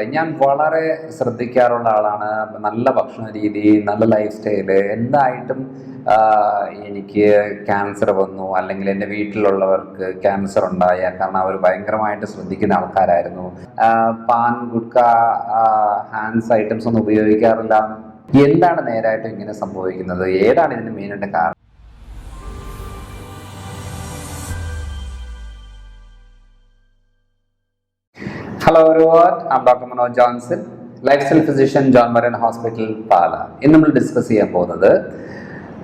ഞാൻ വളരെ ശ്രദ്ധിക്കാറുള്ള ആളാണ്. നല്ല ഭക്ഷണ രീതി, നല്ല ലൈഫ് സ്റ്റൈല്. എന്തായിട്ടും എനിക്ക് ക്യാൻസർ വന്നു, അല്ലെങ്കിൽ എൻ്റെ വീട്ടിലുള്ളവർക്ക് ക്യാൻസർ ഉണ്ടായ കാരണം അവർ ഭയങ്കരമായിട്ട് ശ്രദ്ധിക്കുന്ന ആൾക്കാരായിരുന്നു. പാൻ, ഗുഡ്ക, ഹാൻഡ്സ് ഐറ്റംസ് ഒന്നും ഉപയോഗിക്കാറില്ല. എന്താണ് നേരായിട്ടും ഇങ്ങനെ സംഭവിക്കുന്നത്? ഏതാണ് ഇതിന് മെയിനായിട്ട് കാരണം? Hello everyone, I'm Dr. Manoj Johnson, lifestyle physician, John Maran Hospital, Pala. ഇന്ന് നമ്മൾ ഡിസ്കസ് ചെയ്യാൻ പോകുന്നത്,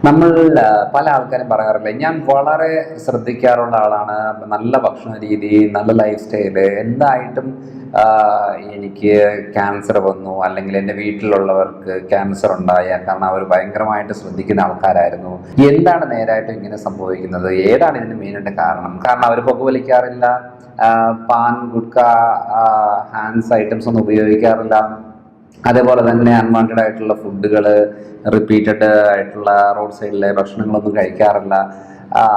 നമ്മൾ പല ആൾക്കാരും പറയാറില്ല, ഞാൻ വളരെ ശ്രദ്ധിക്കാറുള്ള ആളാണ്. നല്ല ഭക്ഷണ രീതി, നല്ല ലൈഫ് സ്റ്റൈല്. എന്തായിട്ടും എനിക്ക് ക്യാൻസർ വന്നു, അല്ലെങ്കിൽ എൻ്റെ വീട്ടിലുള്ളവർക്ക് ക്യാൻസർ ഉണ്ടായ കാരണം അവർ ഭയങ്കരമായിട്ട് ശ്രദ്ധിക്കുന്ന ആൾക്കാരായിരുന്നു. എന്താണ് നേരായിട്ടും ഇങ്ങനെ സംഭവിക്കുന്നത്? ഏതാണ് ഇതിന് മെയിനായിട്ട് കാരണം? കാരണം അവർ പുകവലിക്കാറില്ല, പാൻ, ഗുഡ്ക, ഹാൻഡ്സ് ഐറ്റംസ് ഒന്നും ഉപയോഗിക്കാറില്ല. അതേപോലെ തന്നെ അൺവാണ്ടഡ് ആയിട്ടുള്ള ഫുഡുകൾ, റിപ്പീറ്റഡ് ആയിട്ടുള്ള റോഡ് സൈഡിലെ ഭക്ഷണങ്ങളൊന്നും കഴിക്കാറില്ല,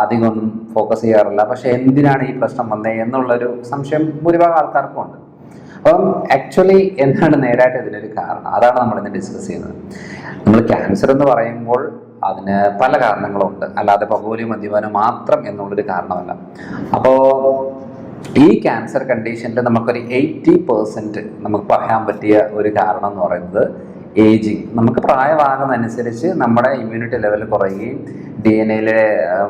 അധികമൊന്നും ഫോക്കസ് ചെയ്യാറില്ല. പക്ഷെ എന്തിനാണ് ഈ പ്രശ്നം വന്നത് എന്നുള്ളൊരു സംശയം ഭൂരിഭാഗം ആൾക്കാർക്കും ഉണ്ട്. അപ്പം ആക്ച്വലി എന്താണ് നേരായിട്ട് ഇതിനൊരു കാരണം? അതാണ് നമ്മളിന്ന് ഡിസ്കസ് ചെയ്യുന്നത്. നമ്മൾ ക്യാൻസർ എന്ന് പറയുമ്പോൾ അതിന് പല കാരണങ്ങളുണ്ട്, അല്ലാതെ പുകവലി, മദ്യപാനം മാത്രം എന്നുള്ളൊരു കാരണമല്ല. അപ്പോൾ ഈ ക്യാൻസർ കണ്ടീഷനിൽ നമുക്കൊരു 80% നമുക്ക് പറയാൻ പറ്റിയ ഒരു കാരണം എന്ന് പറയുന്നത് ഏജിങ്. നമുക്ക് പ്രായമാകുന്നതനുസരിച്ച് നമ്മുടെ ഇമ്മ്യൂണിറ്റി ലെവൽ കുറയുകയും DNA-യിലെ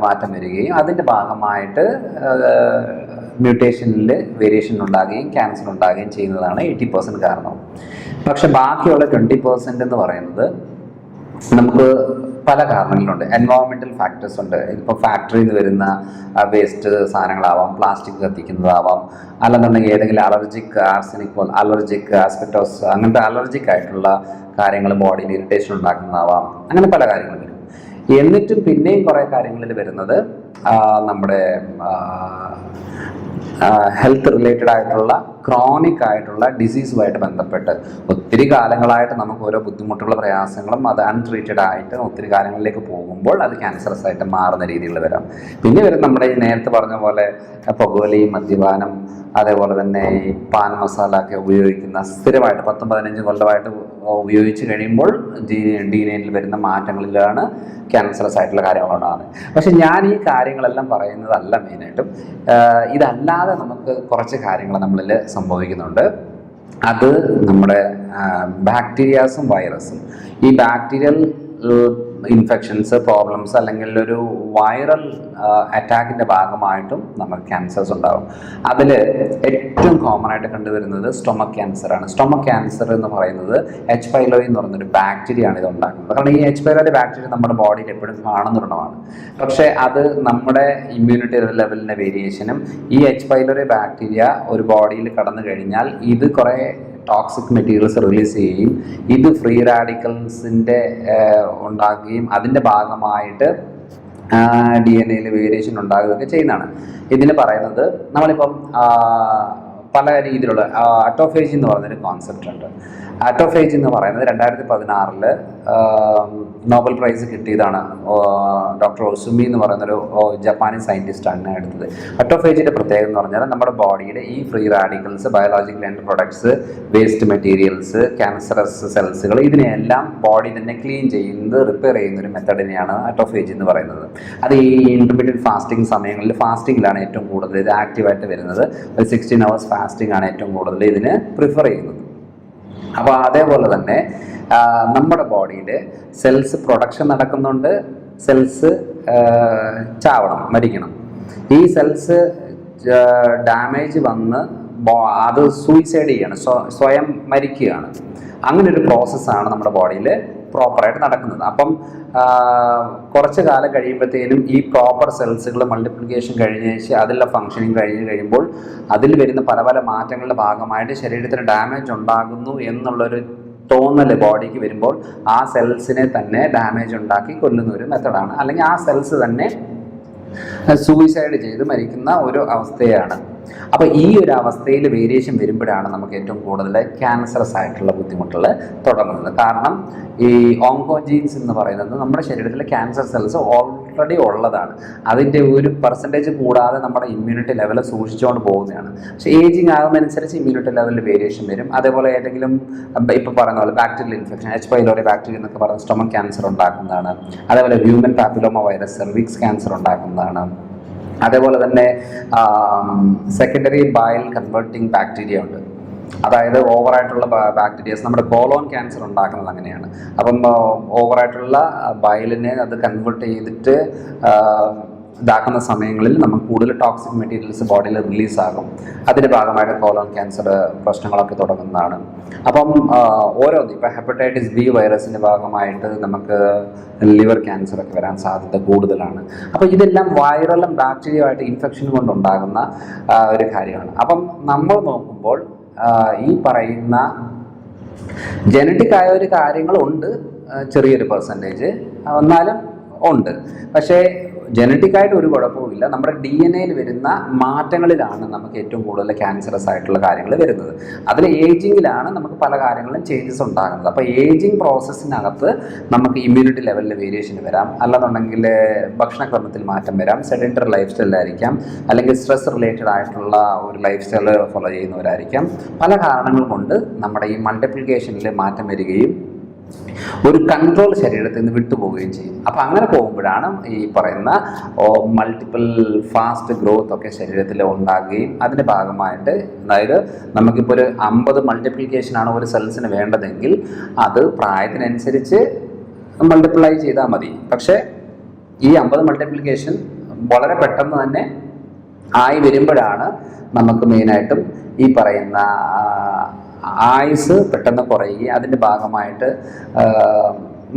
മാറ്റം വരികയും അതിൻ്റെ ഭാഗമായിട്ട് മ്യൂട്ടേഷനിൽ വേരിയേഷൻ ഉണ്ടാകുകയും ക്യാൻസർ ഉണ്ടാകുകയും ചെയ്യുന്നതാണ് 80% കാരണം. പക്ഷെ ബാക്കിയുള്ള 20% എന്ന് പറയുന്നത് നമുക്ക് പല കാരണങ്ങളുണ്ട്. എൻവയോൺമെൻറ്റൽ ഫാക്ടേഴ്സ് ഉണ്ട്. ഇപ്പോൾ ഫാക്ടറിയിൽ നിന്ന് വരുന്ന വേസ്റ്റ് സാധനങ്ങളാവാം, പ്ലാസ്റ്റിക് കത്തിക്കുന്നതാവാം, അല്ലെന്നുണ്ടെങ്കിൽ ഏതെങ്കിലും അലർജിക്, ആർസനിക് പോലെ അലർജിക്, ആസ്പെറ്റോസ്, അങ്ങനത്തെ അലർജിക് ആയിട്ടുള്ള കാര്യങ്ങൾ ബോഡിയിൽ ഇറിറ്റേഷൻ ഉണ്ടാക്കുന്നതാവാം. അങ്ങനെ പല കാര്യങ്ങൾ വരും. എന്നിട്ടും പിന്നെയും കുറേ കാര്യങ്ങളിൽ വരുന്നത് നമ്മുടെ ഹെൽത്ത് റിലേറ്റഡ് ആയിട്ടുള്ള ക്രോണിക് ആയിട്ടുള്ള ഡിസീസുമായിട്ട് ബന്ധപ്പെട്ട് ഒത്തിരി കാലങ്ങളായിട്ട് നമുക്ക് ഓരോ ബുദ്ധിമുട്ടുള്ള പ്രയാസങ്ങളും അത് അൺട്രീറ്റഡ് ആയിട്ട് ഒത്തിരി കാലങ്ങളിലേക്ക് പോകുമ്പോൾ അത് ക്യാൻസറസ് ആയിട്ട് മാറുന്ന രീതിയിൽ വരാം. പിന്നെ വരും നമ്മുടെ ഈ നേരത്തെ പറഞ്ഞ പോലെ പുകവലി, മദ്യപാനം, അതേപോലെ തന്നെ ഈ പാൻ മസാല ഒക്കെ ഉപയോഗിക്കുന്ന സ്ഥിരമായിട്ട് 10-15 കൊല്ലമായിട്ട് ഉപയോഗിച്ച് കഴിയുമ്പോൾ DNA-യിൽ വരുന്ന മാറ്റങ്ങളിലാണ് ക്യാൻസറസ് ആയിട്ടുള്ള കാര്യങ്ങളുണ്ടാകുന്നത്. പക്ഷെ ഞാൻ ഈ കാര്യങ്ങളെല്ലാം പറയുന്നതല്ല മെയിനായിട്ടും. ഇതല്ലാതെ നമുക്ക് കുറച്ച് കാര്യങ്ങൾ നമ്മളിൽ സംഭവിക്കുന്നുണ്ട്. അത് നമ്മുടെ ബാക്ടീരിയാസും വൈറസും. ഈ ബാക്ടീരിയൽ ഇൻഫെക്ഷൻസ്, പ്രോബ്ലംസ്, അല്ലെങ്കിൽ ഒരു വൈറൽ അറ്റാക്കിൻ്റെ ഭാഗമായിട്ടും നമുക്ക് ക്യാൻസേഴ്സ് ഉണ്ടാകും. അതിൽ ഏറ്റവും കോമൺ ആയിട്ട് കണ്ടുവരുന്നത് സ്റ്റൊമക് ക്യാൻസറാണ്. സ്റ്റൊമക് ക്യാൻസർ എന്ന് പറയുന്നത് H. pylori എന്ന് പറയുന്നൊരു ബാക്ടീരിയയാണ് ഇത് ഉണ്ടാക്കുന്നത്. കാരണം ഈ H. pylori ബാക്ടീരിയ നമ്മുടെ ബോഡിയിൽ എപ്പോഴും കാണുന്നൊരെണ്ണമാണ്. പക്ഷേ അത് നമ്മുടെ ഇമ്മ്യൂണിറ്റി ലെവലിൻ്റെ വേരിയേഷനും ഈ H. pylori ബാക്ടീരിയ ഒരു ബോഡിയിൽ കടന്നു കഴിഞ്ഞാൽ ഇത് കുറേ ടോക്സിക് മെറ്റീരിയൽസ് റിലീസ് ചെയ്യുകയും ഇത് ഫ്രീ റാഡിക്കൽസിൻ്റെ ഉണ്ടാക്കുകയും അതിൻ്റെ ഭാഗമായിട്ട് DNA-യിൽ വേരിയേഷൻ ഉണ്ടാകുകയൊക്കെ ചെയ്യുന്നതാണ്. ഇതിന് പറയുന്നത് നമ്മളിപ്പം പല രീതിയിലുള്ള അറ്റോഫേജി എന്ന് പറയുന്നൊരു കോൺസെപ്റ്റ് ഉണ്ട്. അറ്റോഫേജി എന്ന് പറയുന്നത് 2016 നോബൽ പ്രൈസ് കിട്ടിയതാണ്. ഡോക്ടർ ഒസുമി എന്ന് പറയുന്നൊരു ജപ്പാനീസ് സയൻറ്റിസ്റ്റാണ് എടുത്തത്. അറ്റോഫേജിൻ്റെ പ്രത്യേകത എന്ന് പറഞ്ഞാൽ നമ്മുടെ ബോഡിയുടെ ഈ free radicals, biological end products, waste materials, cancerous സെൽസുകൾ, ഇതിനെല്ലാം ബോഡി തന്നെ ക്ലീൻ ചെയ്യുന്നത്, റിപ്പയർ ചെയ്യുന്നൊരു മെത്തഡിനെയാണ് അറ്റോഫേജി എന്ന് പറയുന്നത്. അത് ഈ ഇൻ്റർമീഡിയറ്റ് ഫാസ്റ്റിംഗ് സമയങ്ങളിൽ ഫാസ്റ്റിങ്ങിലാണ് ഏറ്റവും കൂടുതൽ ഇത് ആക്റ്റീവായിട്ട് വരുന്നത്. ഒരു 16 hours ഫാസ്റ്റിംഗ് ആണ് ഏറ്റവും കൂടുതൽ ഇതിന് പ്രിഫർ ചെയ്യുന്നത്. അപ്പോൾ അതേപോലെ തന്നെ നമ്മുടെ ബോഡിയിൽ സെൽസ് പ്രൊഡക്ഷൻ നടക്കുന്നുണ്ട്, സെൽസ് ചാവണം, മരിക്കണം. ഈ സെൽസ് ഡാമേജ് വന്ന് അത് സൂയിസൈഡ് ചെയ്യാണ്, സ്വയം മരിക്കുകയാണ്. അങ്ങനെ ഒരു പ്രോസസ്സാണ് നമ്മുടെ ബോഡിയിൽ പ്രോപ്പറായിട്ട് നടക്കുന്നത്. അപ്പം കുറച്ച് കാലം കഴിയുമ്പോഴത്തേനും ഈ പ്രോപ്പർ സെൽസുകൾ മൾട്ടിപ്ലിക്കേഷൻ കഴിഞ്ഞ അതിലുള്ള ഫങ്ഷനിങ് കഴിഞ്ഞ് കഴിയുമ്പോൾ അതിൽ വരുന്ന പല പല മാറ്റങ്ങളുടെ ഭാഗമായിട്ട് ശരീരത്തിന് ഡാമേജ് ഉണ്ടാകുന്നു എന്നുള്ളൊരു തോന്നൽ ബോഡിക്ക് വരുമ്പോൾ ആ സെൽസിനെ തന്നെ ഡാമേജ് ഉണ്ടാക്കി കൊല്ലുന്ന ഒരു മെത്തഡാണ്. അല്ലെങ്കിൽ ആ സെൽസ് തന്നെ സൂയിസൈഡ് ചെയ്ത് മരിക്കുന്ന ഒരു അവസ്ഥയാണ്. അപ്പോൾ ഈ ഒരു അവസ്ഥയിൽ വേരിയേഷൻ വരുമ്പോഴാണ് നമുക്ക് ഏറ്റവും കൂടുതൽ ക്യാൻസറസ് ആയിട്ടുള്ള ബുദ്ധിമുട്ടുകൾ തുടങ്ങുന്നത്. കാരണം ഈ ഓങ്കോജീൻസ് എന്ന് പറയുന്നത് നമ്മുടെ ശരീരത്തിലെ ക്യാൻസർ സെൽസ് ഓൾറെഡി ഉള്ളതാണ്. അതിൻ്റെ ഒരു പെർസെൻറ്റേജ് കൂടാതെ നമ്മുടെ ഇമ്മ്യൂണിറ്റി ലെവൽ സൂക്ഷിച്ചുകൊണ്ട് പോകുന്നതാണ്. പക്ഷേ ഏജിങ് ആകുന്നതനുസരിച്ച് ഇമ്മ്യൂണിറ്റി ലെവലിൽ വേരിയേഷൻ വരും. അതേപോലെ ഏതെങ്കിലും ഇപ്പോൾ പറയുന്ന പോലെ bacterial infection, H pylori bacteria എന്നൊക്കെ പറയുന്ന സ്റ്റൊമക് ക്യാൻസർ ഉണ്ടാക്കുന്നതാണ്. അതേപോലെ human papilloma virus cervix cancer ഉണ്ടാക്കുന്നതാണ്. അതേപോലെ തന്നെ സെക്കൻഡറി ബയൽ കൺവേർട്ടിംഗ് ബാക്ടീരിയ ഉണ്ട്. അതായത് ഓവറായിട്ടുള്ള ബാക്ടീരിയസ് നമ്മുടെ കോളോൺ ക്യാൻസർ ഉണ്ടാക്കുന്നത് അങ്ങനെയാണ്. അപ്പം ഓവറായിട്ടുള്ള ബയലിനെ അത് കൺവേർട്ട് ചെയ്തിട്ട് ഇതാക്കുന്ന സമയങ്ങളിൽ നമുക്ക് കൂടുതൽ ടോക്സിക് മെറ്റീരിയൽസ് ബോഡിയിൽ റിലീസാകും. അതിൻ്റെ ഭാഗമായിട്ട് കോളോൺ ക്യാൻസർ പ്രശ്നങ്ങളൊക്കെ തുടങ്ങുന്നതാണ്. അപ്പം ഓരോന്ന് ഇപ്പോൾ ഹെപ്പറ്റൈറ്റിസ് ബി വൈറസിൻ്റെ ഭാഗമായിട്ട് നമുക്ക് ലിവർ ക്യാൻസർ ഒക്കെ വരാൻ സാധ്യത കൂടുതലാണ്. അപ്പോൾ ഇതെല്ലാം വൈറലും ബാക്ടീരിയയുമായിട്ട് ഇൻഫെക്ഷൻ കൊണ്ടുണ്ടാകുന്ന ഒരു കാര്യമാണ്. അപ്പം നമ്മൾ നോക്കുമ്പോൾ ഈ പറയുന്ന ജനറ്റിക് ആയ ഒരു കാര്യങ്ങളുണ്ട്, ചെറിയൊരു പെർസെൻറ്റേജ് എന്നാലും ഉണ്ട്. പക്ഷേ ജനറ്റിക്കായിട്ട് ഒരു കുഴപ്പവുമില്ല. നമ്മുടെ DNA വരുന്ന മാറ്റങ്ങളിലാണ് നമുക്ക് ഏറ്റവും കൂടുതൽ ക്യാൻസറസ് ആയിട്ടുള്ള കാര്യങ്ങൾ വരുന്നത്. അതിൽ ഏജിങ്ങിലാണ് നമുക്ക് പല കാര്യങ്ങളും ചേഞ്ചസ് ഉണ്ടാകുന്നത്. അപ്പോൾ ഏജിങ് പ്രോസസ്സിനകത്ത് നമുക്ക് ഇമ്മ്യൂണിറ്റി ലെവലിൽ വേരിയേഷൻ വരാം, അല്ലെന്നുണ്ടെങ്കിൽ ഭക്ഷണക്രമത്തിൽ മാറ്റം വരാം, സെഡൻറ്ററി ലൈഫ് സ്റ്റൈലായിരിക്കാം, അല്ലെങ്കിൽ സ്ട്രെസ് റിലേറ്റഡ് ആയിട്ടുള്ള ഒരു ലൈഫ് സ്റ്റൈൽ ഫോളോ ചെയ്യുന്നവരായിരിക്കാം. പല കാരണങ്ങൾ കൊണ്ട് നമ്മുടെ ഈ മൾട്ടിപ്ലിക്കേഷനിൽ മാറ്റം വരികയും ഒരു കൺട്രോൾ ശരീരത്തിൽ നിന്ന് വിട്ടുപോവുകയും ചെയ്യും. അപ്പോൾ അങ്ങനെ പോകുമ്പോഴാണ് ഈ പറയുന്ന മൾട്ടിപ്പിൾ ഫാസ്റ്റ് ഗ്രോത്ത് ഒക്കെ ശരീരത്തിൽ ഉണ്ടാകുകയും അതിൻ്റെ ഭാഗമായിട്ട്, അതായത് നമുക്കിപ്പോൾ ഒരു 50 മൾട്ടിപ്ലിക്കേഷനാണ് ഒരു സെൽസിന് വേണ്ടതെങ്കിൽ അത് പ്രായത്തിനനുസരിച്ച് മൾട്ടിപ്ലൈ ചെയ്താൽ മതി. പക്ഷേ ഈ 50 മൾട്ടിപ്ലിക്കേഷൻ വളരെ പെട്ടെന്ന് തന്നെ ആയി വരുമ്പോഴാണ് നമുക്ക് മെയിനായിട്ടും ഈ പറയുന്ന ആയുസ് പെട്ടെന്ന് കുറയുകയും അതിൻ്റെ ഭാഗമായിട്ട്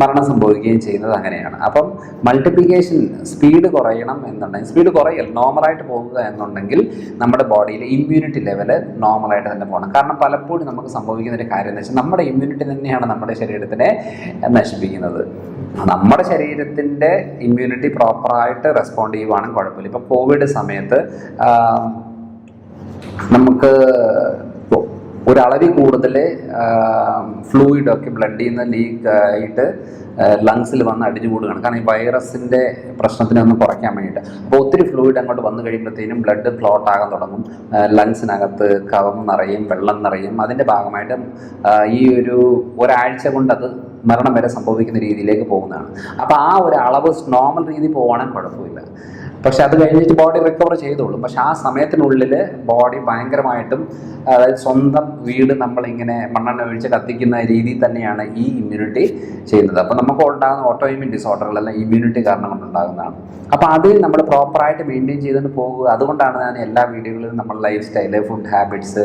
മരണം സംഭവിക്കുകയും ചെയ്യുന്നത് അങ്ങനെയാണ്. അപ്പം മൾട്ടിപ്ലിക്കേഷൻ സ്പീഡ് കുറയണം എന്നുണ്ടെങ്കിൽ, സ്പീഡ് കുറയൽ നോർമലായിട്ട് പോകുക എന്നുണ്ടെങ്കിൽ നമ്മുടെ ബോഡിയിൽ ഇമ്മ്യൂണിറ്റി ലെവൽ നോർമലായിട്ട് തന്നെ പോകണം. കാരണം പലപ്പോഴും നമുക്ക് സംഭവിക്കുന്ന ഒരു കാര്യം എന്ന് വെച്ചാൽ നമ്മുടെ ഇമ്മ്യൂണിറ്റി തന്നെയാണ് നമ്മുടെ ശരീരത്തിനെ നശിപ്പിക്കുന്നത്. നമ്മുടെ ശരീരത്തിൻ്റെ ഇമ്മ്യൂണിറ്റി പ്രോപ്പറായിട്ട് റെസ്പോണ്ട് ചെയ്യുവാണെങ്കിൽ കുഴപ്പമില്ല. ഇപ്പോൾ കോവിഡ് സമയത്ത് നമുക്ക് ഒരളവിൽ കൂടുതൽ ഫ്ലൂയിഡൊക്കെ ബ്ലഡിൽ നിന്ന് ലീക്ക് ആയിട്ട് ലങ്സിൽ വന്ന് അടിഞ്ഞു കൂടുകയാണ്. കാരണം ഈ വൈറസിൻ്റെ പ്രശ്നത്തിനെ ഒന്ന് കുറയ്ക്കാൻ വേണ്ടിയിട്ട്. അപ്പോൾ ഒത്തിരി ഫ്ലൂയിഡ് അങ്ങോട്ട് വന്നു കഴിയുമ്പോഴത്തേനും ബ്ലഡ് ക്ലോട്ട് ആകാൻ തുടങ്ങും, ലങ്സിനകത്ത് കഫം നിറയും, വെള്ളം നിറയും. അതിൻ്റെ ഭാഗമായിട്ട് ഈ ഒരാഴ്ച കൊണ്ട് അത് മരണം വരെ സംഭവിക്കുന്ന രീതിയിലേക്ക് പോകുന്നതാണ്. അപ്പോൾ ആ ഒരു അളവ് നോർമൽ രീതിയിൽ പോവുകയാണെങ്കിൽ കുഴപ്പമില്ല. പക്ഷെ അത് കഴിഞ്ഞിട്ട് ബോഡി റിക്കവർ ചെയ്തോളും. പക്ഷെ ആ സമയത്തിനുള്ളിൽ ബോഡി ഭയങ്കരമായിട്ടും, അതായത് സ്വന്തം വീട് നമ്മളിങ്ങനെ മണ്ണെണ്ണ ഒഴിച്ച് കത്തിക്കുന്ന രീതിയിൽ തന്നെയാണ് ഈ ഇമ്മ്യൂണിറ്റി ചെയ്യുന്നത്. അപ്പോൾ നമുക്ക് ഉണ്ടാകുന്ന ഓട്ടോ ഇമ്മ്യൂൺ ഡിസോർഡറുകളെല്ലാം ഇമ്മ്യൂണിറ്റി കാരണം കൊണ്ടുണ്ടാകുന്നതാണ്. അപ്പോൾ അത് നമ്മൾ പ്രോപ്പറായിട്ട് മെയിൻറ്റെയിൻ ചെയ്തുകൊണ്ട് പോകുക. അതുകൊണ്ടാണ് ഞാൻ എല്ലാ വീഡിയോകളിലും നമ്മൾ life style, food habits,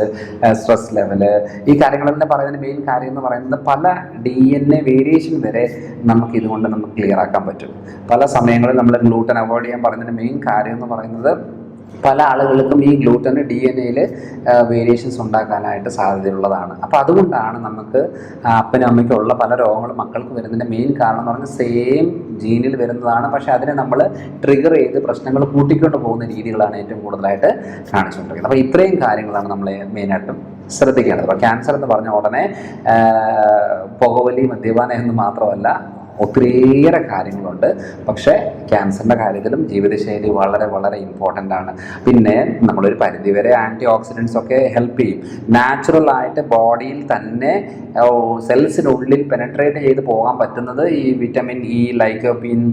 stress level, ഈ കാര്യങ്ങളെല്ലാം പറയുന്നതിന് മെയിൻ കാര്യം എന്ന് പറയുന്നത് പല DNA വേരിയേഷൻ വരെ നമുക്ക് ഇതുകൊണ്ട് നമുക്ക് ക്ലിയർ ആക്കാൻ പറ്റും. പല സമയങ്ങളിൽ നമ്മൾ ഗ്ലൂട്ടൻ അവോയ്ഡ് ചെയ്യാൻ പറയുന്നതിന് മെയിൻ കാര്യം എന്ന് പറയുന്നത് പല ആളുകൾക്കും ഈ ഗ്ലൂട്ടന് DNA വേരിയേഷൻസ് ഉണ്ടാക്കാനായിട്ട് സാധ്യതയുള്ളതാണ്. അപ്പോൾ അതുകൊണ്ടാണ് നമുക്ക് അപ്പനും അമ്മയ്ക്കും ഉള്ള പല രോഗങ്ങളും മക്കൾക്ക് വരുന്നതിൻ്റെ മെയിൻ കാരണം എന്ന് പറഞ്ഞാൽ സെയിം ജീനിൽ വരുന്നതാണ്. പക്ഷേ അതിനെ നമ്മൾ ട്രിഗർ ചെയ്ത് പ്രശ്നങ്ങൾ കൂട്ടിക്കൊണ്ട് പോകുന്ന രീതികളാണ് ഏറ്റവും കൂടുതലായിട്ട് കാണിച്ചുകൊണ്ടിരിക്കുന്നത്. അപ്പോൾ ഇത്രയും കാര്യങ്ങളാണ് നമ്മൾ മെയിനായിട്ടും ശ്രദ്ധിക്കേണ്ടത്. അപ്പോൾ ക്യാൻസർ എന്ന് പറഞ്ഞ ഉടനെ പുകവലി, മദ്യപാനം എന്ന് മാത്രമല്ല ഒത്തിരിയേറെ കാര്യങ്ങളുണ്ട്. പക്ഷേ ക്യാൻസറിൻ്റെ കാര്യത്തിലും ജീവിതശൈലി വളരെ വളരെ ഇമ്പോർട്ടൻ്റ് ആണ്. പിന്നെ നമ്മളൊരു പരിധിവരെ ആൻറ്റി ഓക്സിഡൻസ് ഒക്കെ ഹെൽപ്പ് ചെയ്യും. നാച്ചുറലായിട്ട് ബോഡിയിൽ തന്നെ സെൽസിനുള്ളിൽ പെനട്രേറ്റ് ചെയ്ത് പോകാൻ പറ്റുന്നത് ഈ വിറ്റമിൻ ഇ, ലൈക്കോപ്പീൻ,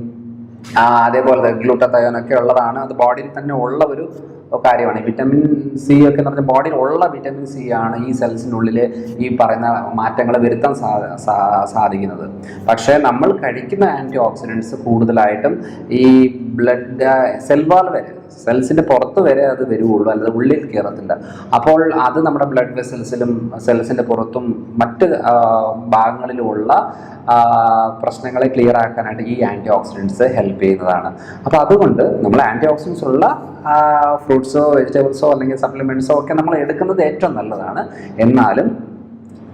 അതേപോലെ ഗ്ലൂട്ടത്തയോനൊക്കെ ഉള്ളതാണ്. അത് ബോഡിയിൽ തന്നെ ഉള്ള ഒരു കാര്യമാണ്. വിറ്റമിൻ സി ഒക്കെ എന്ന് പറഞ്ഞാൽ ബോഡിയിൽ ഉള്ള വിറ്റമിൻ സി ആണ് ഈ സെൽസിനുള്ളിൽ ഈ പറയുന്ന മാറ്റങ്ങൾ വരുത്താൻ സാധിക്കുന്നത്. പക്ഷേ നമ്മൾ കഴിക്കുന്ന ആൻറ്റി ഓക്സിഡൻസ് കൂടുതലായിട്ടും ഈ ബ്ലഡ് സെൽവാൾ വരെ, സെൽസിൻ്റെ പുറത്ത് വരെ അത് വരുവുള്ളൂ, അല്ലാതെ ഉള്ളിൽ കയറത്തില്ല. അപ്പോൾ അത് നമ്മുടെ ബ്ലഡ് വെസൽസിലും സെൽസിൻ്റെ പുറത്തും മറ്റ് ഭാഗങ്ങളിലുമുള്ള പ്രശ്നങ്ങളെ ക്ലിയർ ആക്കാനായിട്ട് ഈ ആൻറ്റി ഓക്സിഡൻസ് ഹെൽപ്പ് ചെയ്യുന്നതാണ്. അപ്പോൾ അതുകൊണ്ട് നമ്മൾ ആൻറ്റി ഓക്സിഡൻസ് ഉള്ള ഫ്രൂട്ട്സോ വെജിറ്റബിൾസോ അല്ലെങ്കിൽ സപ്ലിമെൻറ്റ്സോ ഒക്കെ നമ്മൾ എടുക്കുന്നത് ഏറ്റവും നല്ലതാണ്. എന്നാലും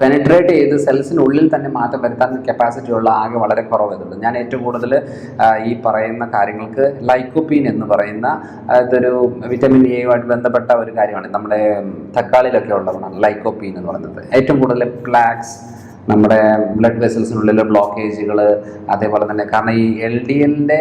പെനിട്രേറ്റ് ചെയ്ത് സെൽസിനുള്ളിൽ തന്നെ മാറ്റം വരുത്താൻ കപ്പാസിറ്റി ഉള്ള ആകെ വളരെ കുറവായതുള്ളൂ. ഞാൻ ഏറ്റവും കൂടുതൽ ഈ പറയുന്ന കാര്യങ്ങൾക്ക് ലൈക്കോപ്പീൻ എന്ന് പറയുന്ന ഇതൊരു വിറ്റമിൻ എയുമായിട്ട് ബന്ധപ്പെട്ട ഒരു കാര്യമാണ്. നമ്മുടെ തക്കാളിയിലൊക്കെ ഉള്ളതാണ് ലൈക്കോപ്പീൻ എന്ന് പറയുന്നത്. ഏറ്റവും കൂടുതൽ പ്ലാക്സ്, നമ്മുടെ ബ്ലഡ് വെസൽസിനുള്ളിൽ ബ്ലോക്കേജുകൾ, അതേപോലെ തന്നെ കാരണം ഈ LDLൻ്റെ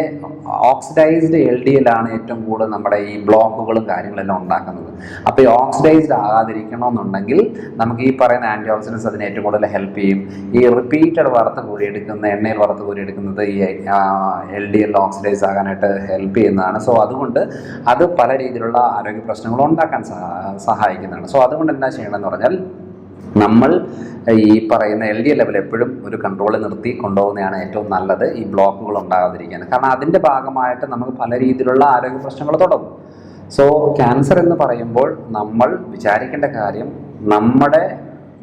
ഓക്സിഡൈസ്ഡ് LDL ആണ് ഏറ്റവും കൂടുതൽ നമ്മുടെ ഈ ബ്ലോക്കുകളും കാര്യങ്ങളെല്ലാം ഉണ്ടാക്കുന്നത്. അപ്പോൾ ഈ ഓക്സിഡൈസ്ഡ് ആകാതിരിക്കണമെന്നുണ്ടെങ്കിൽ നമുക്ക് ഈ പറയുന്ന ആൻറ്റി ഓക്സിഡൻസ് അതിനെ ഏറ്റവും കൂടുതൽ ഹെൽപ്പ് ചെയ്യും. ഈ റിപ്പീറ്റഡ് എണ്ണയിൽ വറുത്ത് കോരിയെടുക്കുന്നത് ഈ LDL ഓക്സിഡൈസ് ആകാനായിട്ട് ഹെൽപ്പ് ചെയ്യുന്നതാണ്. സോ അതുകൊണ്ട് അത് പല രീതിയിലുള്ള ആരോഗ്യ പ്രശ്നങ്ങൾ ഉണ്ടാക്കാൻ സഹായിക്കുന്നതാണ്. സോ അതുകൊണ്ട് എന്താ ചെയ്യണമെന്ന് പറഞ്ഞാൽ നമ്മൾ ഈ പറയുന്ന LDL ലെവൽ എപ്പോഴും ഒരു കൺട്രോളിൽ നിർത്തി കൊണ്ടുപോകുന്നതാണ് ഏറ്റവും നല്ലത്, ഈ ബ്ലോക്കുകൾ ഉണ്ടാകാതിരിക്കാൻ. കാരണം അതിൻ്റെ ഭാഗമായിട്ട് നമുക്ക് പല രീതിയിലുള്ള ആരോഗ്യ പ്രശ്നങ്ങൾ തുടങ്ങും. സോ ക്യാൻസർ എന്ന് പറയുമ്പോൾ നമ്മൾ വിചാരിക്കേണ്ട കാര്യം നമ്മുടെ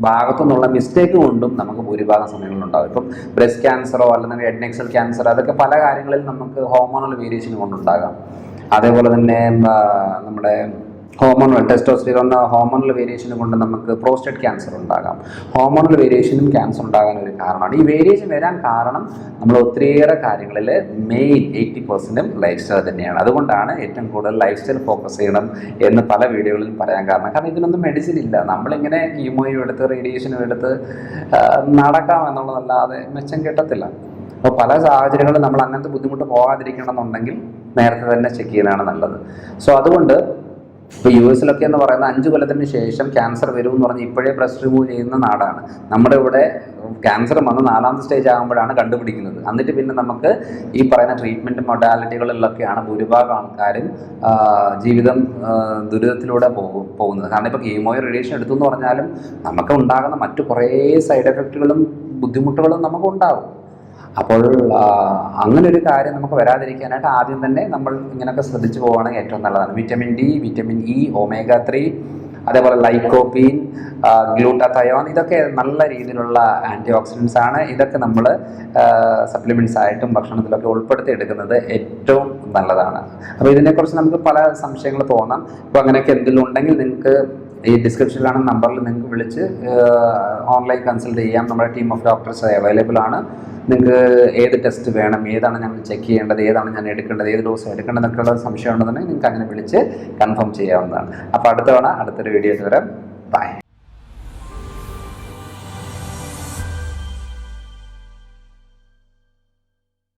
ഭാഗത്തു നിന്നുള്ള മിസ്റ്റേക്ക് കൊണ്ടും നമുക്ക് ഭൂരിഭാഗം സമയങ്ങളുണ്ടാകും. ഇപ്പം ബ്രസ്റ്റ് ക്യാൻസറോ അല്ലെങ്കിൽ ഹെഡ് നെക്സൽ ക്യാൻസർ, അതൊക്കെ പല കാര്യങ്ങളിൽ നമുക്ക് ഹോർമോണൽ വേരിയേഷൻ കൊണ്ടുണ്ടാകാം. അതേപോലെ തന്നെ നമ്മുടെ ടെസ്റ്റോസ്റ്റിറോൺ ഹോർമോണൽ വേരിയേഷൻ കൊണ്ട് നമുക്ക് പ്രോസ്റ്റേറ്റ് ക്യാൻസർ ഉണ്ടാകാം. ഹോർമോണൽ വേരിയേഷനും ക്യാൻസർ ഉണ്ടാകാൻ ഒരു കാരണമാണ്. ഈ വേരിയേഷൻ വരാൻ കാരണം നമ്മൾ ഒത്തിരിയേറെ കാര്യങ്ങളിൽ മെയിൻ 80% ലൈഫ് സ്റ്റൈൽ തന്നെയാണ്. അതുകൊണ്ടാണ് ഏറ്റവും കൂടുതൽ ലൈഫ് സ്റ്റൈൽ ഫോക്കസ് ചെയ്യണം എന്ന് പല വീഡിയോകളിലും പറയാൻ കാരണം ഇതിനൊന്നും മെഡിസിൻ ഇല്ല. നമ്മളിങ്ങനെ കീമോയും എടുത്ത് റേഡിയേഷനും എടുത്ത് നടക്കാം എന്നുള്ളതല്ലാതെ മെച്ചം കിട്ടത്തില്ല. അപ്പോൾ പല സാഹചര്യങ്ങളിലും നമ്മൾ അങ്ങനത്തെ ബുദ്ധിമുട്ട് പോകാതിരിക്കണം എന്നുണ്ടെങ്കിൽ നേരത്തെ തന്നെ ചെക്ക് ചെയ്യുന്നതാണ് നല്ലത്. സോ അതുകൊണ്ട് ഇപ്പോൾ US എന്ന് പറയുന്ന 5 കൊല്ലത്തിന് ശേഷം ക്യാൻസർ വരും എന്ന് പറഞ്ഞ് ഇപ്പോഴേ ബ്രസ്റ്റ് റിമൂവ് ചെയ്യുന്ന നാടാണ്. നമ്മുടെ ഇവിടെ ക്യാൻസർ വന്ന് 4ാമത്തെ സ്റ്റേജ് ആകുമ്പോഴാണ് കണ്ടുപിടിക്കുന്നത്. എന്നിട്ട് പിന്നെ നമുക്ക് ഈ പറയുന്ന ട്രീറ്റ്മെൻറ്റ് മൊഡാലിറ്റികളിലൊക്കെയാണ് ഭൂരിഭാഗം ആൾക്കാരും ജീവിതം ദുരിതത്തിലൂടെ പോകുന്നത്. കാരണം ഇപ്പോൾ കീമോയോ റേഡിയേഷൻ എടുത്തു എന്ന് പറഞ്ഞാലും നമുക്ക് ഉണ്ടാകുന്ന മറ്റു കുറേ സൈഡ് എഫക്റ്റുകളും ബുദ്ധിമുട്ടുകളും നമുക്കുണ്ടാകും. അപ്പോൾ അങ്ങനെ ഒരു കാര്യം നമുക്ക് വരാതിരിക്കാനായിട്ട് ആദ്യം തന്നെ നമ്മൾ ഇങ്ങനെയൊക്കെ ശ്രദ്ധിച്ചു പോവുകയാണെങ്കിൽ ഏറ്റവും നല്ലതാണ്. Vitamin D, vitamin E, omega 3, അതേപോലെ ലൈക്കോപ്പീൻ, ഗ്ലൂട്ടാതയോൺ, ഇതൊക്കെ നല്ല രീതിയിലുള്ള ആൻറ്റി ഓക്സിഡൻസ് ആണ്. ഇതൊക്കെ നമ്മൾ സപ്ലിമെൻറ്റ്സ് ആയിട്ടും ഭക്ഷണത്തിലൊക്കെ ഉൾപ്പെടുത്തി എടുക്കുന്നത് ഏറ്റവും നല്ലതാണ്. അപ്പോൾ ഇതിനെക്കുറിച്ച് നമുക്ക് പല സംശയങ്ങൾ തോന്നാം. ഇപ്പോൾ അങ്ങനെയൊക്കെ എന്തെങ്കിലും ഉണ്ടെങ്കിൽ നിങ്ങൾക്ക് ഈ ഡിസ്ക്രിപ്ഷനിലാണ് നമ്പറിൽ നിങ്ങൾക്ക് വിളിച്ച് ഓൺലൈൻ കൺസൾട്ട് ചെയ്യാം. നമ്മുടെ ടീം ഓഫ് ഡോക്ടേഴ്സ് അവൈലബിൾ ആണ്. നിങ്ങൾക്ക് ഏത് ടെസ്റ്റ് വേണം, ഏതാണ് ഞങ്ങൾ ചെക്ക് ചെയ്യേണ്ടത്, ഏതാണ് ഞാൻ എടുക്കേണ്ടത്, ഏത് ഡോസ് എടുക്കേണ്ടതെന്നൊക്കെയുള്ള സംശയം ഉണ്ടെന്നുണ്ടെങ്കിൽ നിങ്ങൾക്ക് അങ്ങനെ വിളിച്ച് കൺഫേം ചെയ്യാവുന്നതാണ്. അപ്പോൾ അടുത്ത തവണ അടുത്തൊരു വീഡിയോയിൽ വരാം. ബൈ.